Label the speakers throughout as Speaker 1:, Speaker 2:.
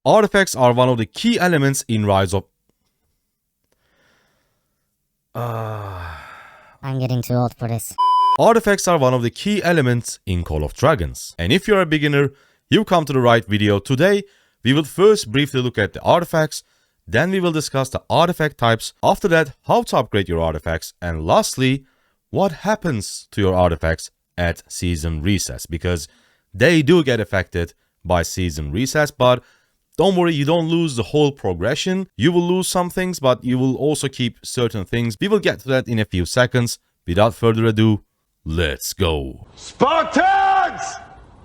Speaker 1: Artifacts are one of the key elements in Rise of...
Speaker 2: I'm getting too old for this.
Speaker 1: Artifacts are one of the key elements in Call of Dragons. And if you're a beginner, you've come to the right video. Today, we will first briefly look at the artifacts, then we will discuss the artifact types, after that, how to upgrade your artifacts, and lastly, what happens to your artifacts at season recess, because they do get affected by season recess, but don't worry, you don't lose the whole progression. You will lose some things, but you will also keep certain things. We will get to that in a few seconds. Without further ado, let's go.
Speaker 3: Spartans!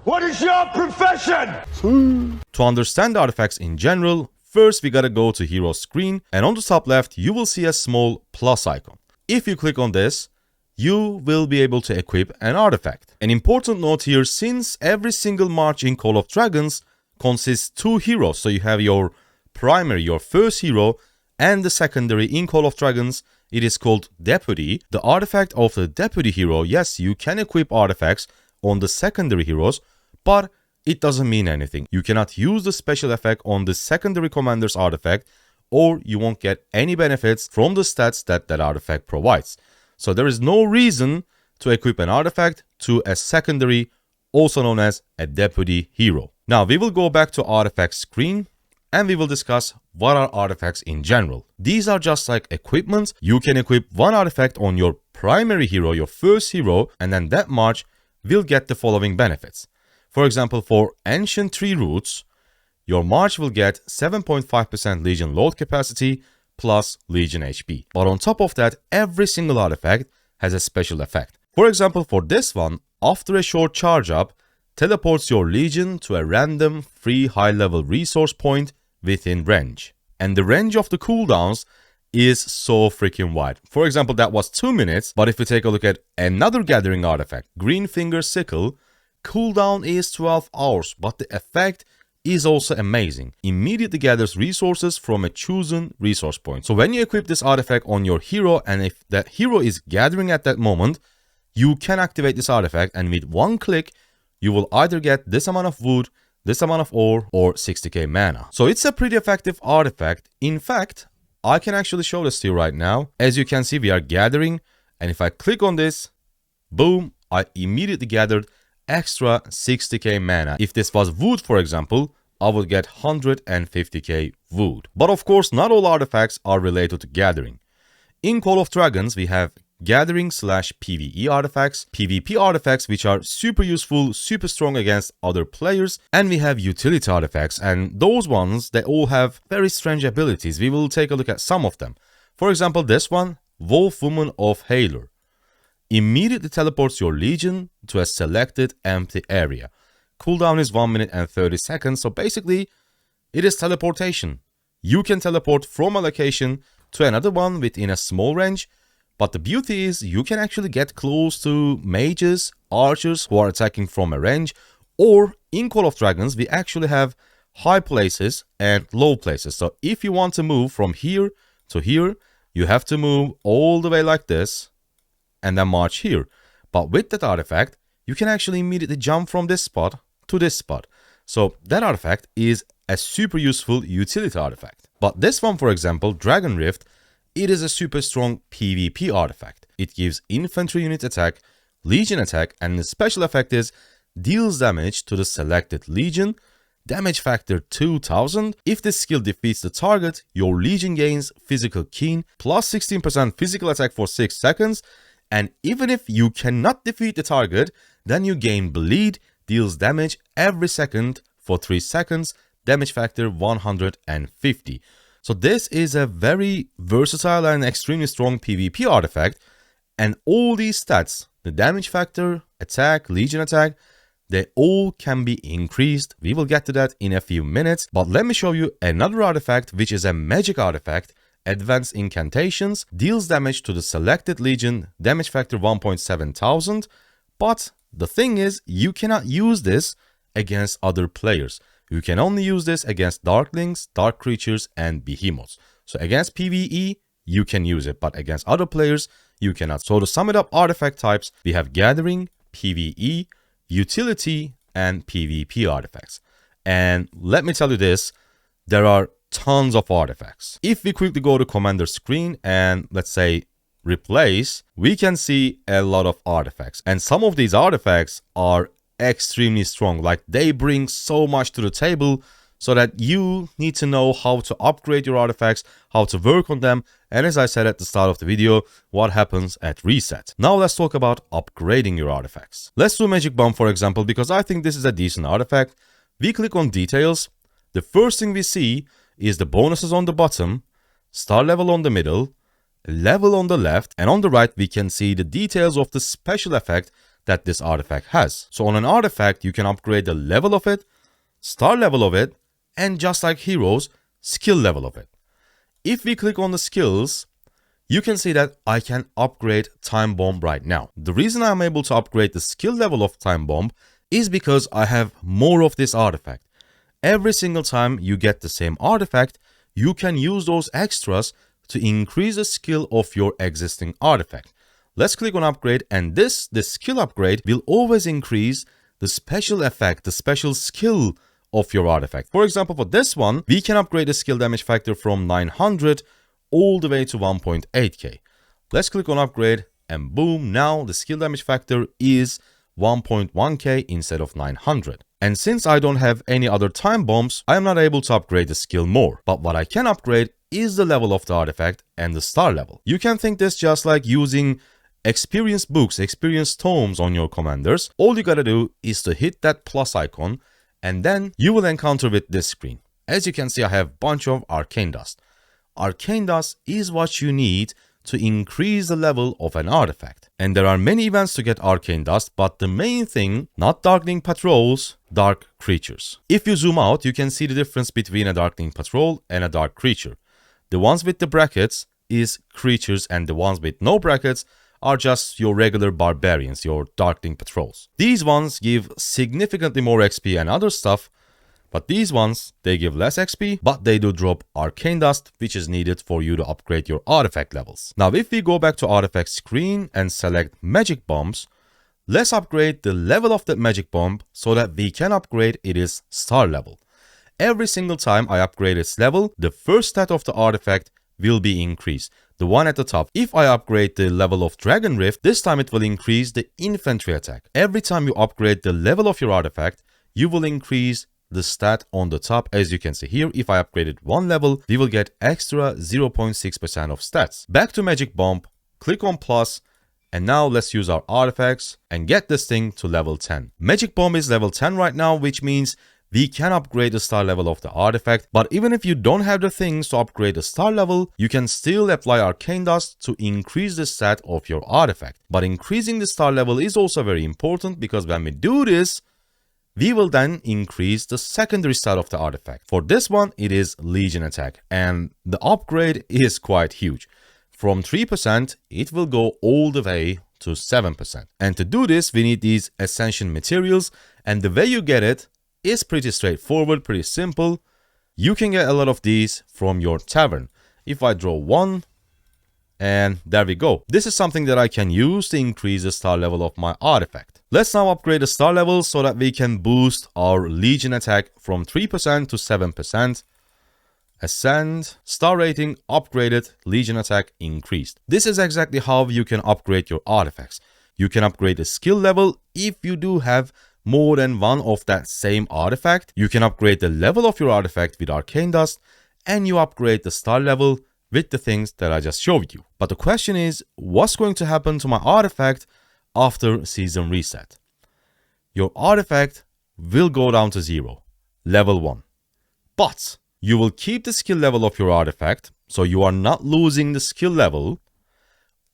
Speaker 3: What is your profession?
Speaker 1: To understand the artifacts in general, first we gotta go to hero screen, and on the top left, you will see a small plus icon. If you click on this, you will be able to equip an artifact. An important note here, since every single march in Call of Dragons consists two heroes, so you have your primary, your first hero, and the secondary. In Call of Dragons, it is called Deputy. The artifact of the Deputy hero, yes, you can equip artifacts on the secondary heroes, but it doesn't mean anything. You cannot use the special effect on the secondary commander's artifact, or you won't get any benefits from the stats that that artifact provides. So there is no reason to equip an artifact to a secondary, also known as a Deputy hero. Now, we will go back to artifact screen and we will discuss what are artifacts in general. These are just like equipment. You can equip one artifact on your primary hero, your first hero, and then that march will get the following benefits. For example, for Ancient Tree Roots, your march will get 7.5% Legion load capacity plus Legion HP. But on top of that, every single artifact has a special effect. For example, for this one, after a short charge up, teleports your Legion to a random free high-level resource point within range. And the range of the cooldowns is so freaking wide. For example, that was 2 minutes, but if we take a look at another gathering artifact, Green Finger Sickle, cooldown is 12 hours, but the effect is also amazing. Immediately gathers resources from a chosen resource point. So when you equip this artifact on your hero, and if that hero is gathering at that moment, you can activate this artifact, and with one click, you will either get this amount of wood, this amount of ore, or 60k mana. So it's a pretty effective artifact. In fact, I can actually show this to you right now. As you can see, we are gathering, and if I click on this, boom, I immediately gathered extra 60k mana. If this was wood, for example, I would get 150k wood. But of course, not all artifacts are related to gathering. In Call of Dragons, we have gathering/PvE artifacts, PvP artifacts which are super useful, super strong against other players, and we have utility artifacts, and those ones, they all have very strange abilities. We will take a look at some of them. For example, this one, Wolf Woman of Haler, immediately teleports your Legion to a selected empty area. Cooldown is 1 minute and 30 seconds, so basically it is teleportation. You can teleport from a location to another one within a small range. But the beauty is you can actually get close to mages, archers who are attacking from a range, or in Call of Dragons, we actually have high places and low places. So if you want to move from here to here, you have to move all the way like this and then march here. But with that artifact, you can actually immediately jump from this spot to this spot. So that artifact is a super useful utility artifact. But this one, for example, Dragon Rift, it is a super strong PvP artifact. It gives infantry unit attack, Legion attack, and the special effect is deals damage to the selected Legion, damage factor 2000. If this skill defeats the target, your Legion gains physical keen, plus 16% physical attack for 6 seconds, and even if you cannot defeat the target, then you gain bleed, deals damage every second for 3 seconds, damage factor 150. So this is a very versatile and extremely strong PvP artifact, and all these stats, the damage factor, attack, Legion attack, they all can be increased. We will get to that in a few minutes, but let me show you another artifact which is a magic artifact, Advanced Incantations, deals damage to the selected Legion, damage factor 1.7 thousand, but the thing is, you cannot use this against other players. You can only use this against Darklings, Dark Creatures, and Behemoths. So against PvE, you can use it, but against other players, you cannot. So to sum it up, artifact types, we have Gathering, PvE, Utility, and PvP artifacts. And let me tell you this, there are tons of artifacts. If we quickly go to commander screen and let's say replace, we can see a lot of artifacts. And some of these artifacts are extremely strong. Like they bring so much to the table so that you need to know how to upgrade your artifacts, how to work on them. And as I said at the start of the video, what happens at reset. Now let's talk about upgrading your artifacts. Let's do Magic Bomb, for example, because I think this is a decent artifact. We click on details. The first thing we see is the bonuses on the bottom, star level on the middle, level on the left, and on the right we can see the details of the special effect that this artifact has. So on an artifact you can upgrade the level of it, star level of it, and just like heroes, skill level of it. If we click on the skills, you can see that I can upgrade Time Bomb right now. The reason I'm able to upgrade the skill level of Time Bomb is because I have more of this artifact. Every single time you get the same artifact, you can use those extras to increase the skill of your existing artifact. Let's click on upgrade, and the skill upgrade will always increase the special effect, the special skill of your artifact. For example, for this one, we can upgrade the skill damage factor from 900 all the way to 1.8k. Let's click on upgrade, and boom, now the skill damage factor is 1.1k instead of 900. And since I don't have any other time bombs, I am not able to upgrade the skill more. But what I can upgrade is the level of the artifact and the star level. You can think this just like using experience books, experience tomes on your commanders. All you gotta do is to hit that plus icon, and then you will encounter with this screen. As you can see, I have a bunch of arcane dust. Arcane dust is what you need to increase the level of an artifact. And there are many events to get arcane dust, but the main thing, not darkening patrols, dark creatures. If you zoom out, you can see the difference between a darkening patrol and a dark creature. The ones with the brackets is creatures, and the ones with no brackets are just your regular barbarians, your darkening patrols. These ones give significantly more XP and other stuff, but these ones, they give less XP, but they do drop arcane dust, which is needed for you to upgrade your artifact levels. Now, if we go back to artifact screen and select magic bombs, let's upgrade the level of that magic bomb so that we can upgrade its star level. Every single time I upgrade its level, the first stat of the artifact will be increased, the one at the top. If I upgrade the level of Dragon Rift, this time it will increase the infantry attack. Every time you upgrade the level of your artifact, you will increase the stat on the top. As you can see here, if I upgraded one level, we will get extra 0.6% of stats. Back to Magic Bomb, click on plus, and now let's use our artifacts and get this thing to level 10. Magic Bomb is level 10 right now, which means we can upgrade the star level of the artifact. But even if you don't have the things to upgrade the star level, you can still apply arcane dust to increase the stat of your artifact. But increasing the star level is also very important, because when we do this, we will then increase the secondary stat of the artifact. For this one, it is Legion attack, and the upgrade is quite huge. From 3%, it will go all the way to 7%. And to do this, we need these Ascension materials, and the way you get it is pretty straightforward, pretty simple. You can get a lot of these from your tavern. If I draw one, and there we go. This is something that I can use to increase the star level of my artifact. Let's now upgrade the star level so that we can boost our Legion attack from 3% to 7%. Ascend, star rating upgraded, Legion attack increased. This is exactly how you can upgrade your artifacts. You can upgrade the skill level if you do have more than one of that same artifact. You can upgrade the level of your artifact with arcane dust, and you upgrade the star level with the things that I just showed you. But the question is, what's going to happen to my artifact after season reset? Your artifact will go down to 0, level 1. But you will keep the skill level of your artifact, so you are not losing the skill level.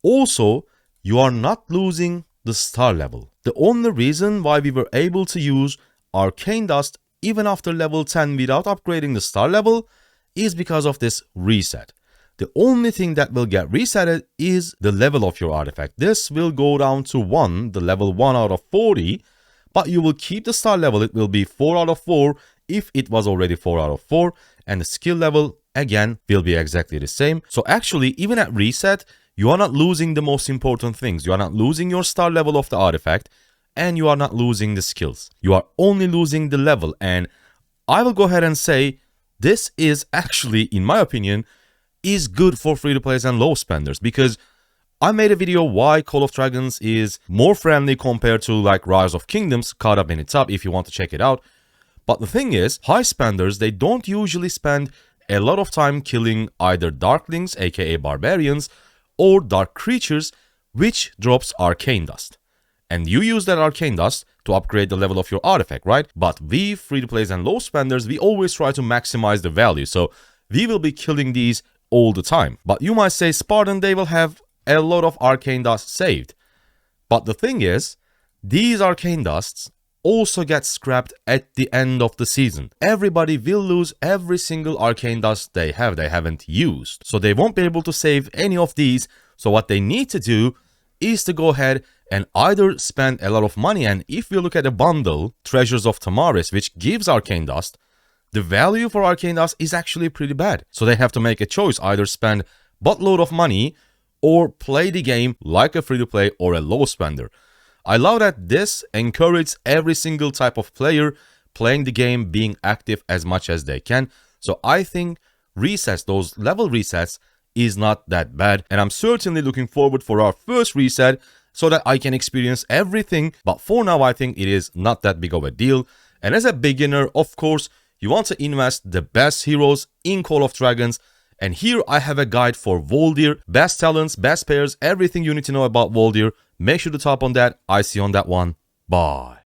Speaker 1: Also, you are not losing the star level. The only reason why we were able to use arcane dust even after level 10 without upgrading the star level is because of this reset. The only thing that will get resetted is the level of your artifact. This will go down to 1, the level 1 out of 40, but you will keep the star level. It will be 4 out of 4 if it was already 4 out of 4, and the skill level again will be exactly the same. So actually, even at reset, you are not losing the most important things. You are not losing your star level of the artifact, and you are not losing the skills. You are only losing the level, and I will go ahead and say this is actually, in my opinion, is good for free-to-players and low spenders, because I made a video why Call of Dragons is more friendly compared to like Rise of Kingdoms, caught up in its up if you want to check it out. But the thing is, high spenders, they don't usually spend a lot of time killing either Darklings, aka Barbarians, or Dark Creatures, which drops Arcane Dust. And you use that Arcane Dust to upgrade the level of your artifact, right? But we, free-to-players and low spenders, we always try to maximize the value, so we will be killing these all the time. But you might say, Spartan, they will have a lot of Arcane Dust saved. But the thing is, these Arcane Dusts also get scrapped at the end of the season. Everybody will lose every single Arcane Dust they haven't used. So they won't be able to save any of these. So what they need to do is to go ahead and either spend a lot of money, and if you look at a bundle, Treasures of Tamaris, which gives Arcane Dust, the value for Arcane Dust is actually pretty bad. So they have to make a choice, either spend buttload of money or play the game like a free-to-play or a low spender. I love that this encourages every single type of player playing the game being active as much as they can. So I think resets, those level resets, is not that bad. And I'm certainly looking forward for our first reset so that I can experience everything. But for now, I think it is not that big of a deal. And as a beginner, of course, you want to invest the best heroes in Call of Dragons. And here I have a guide for Voldir, best talents, best pairs, everything you need to know about Voldir. Make sure to tap on that. I see you on that one. Bye.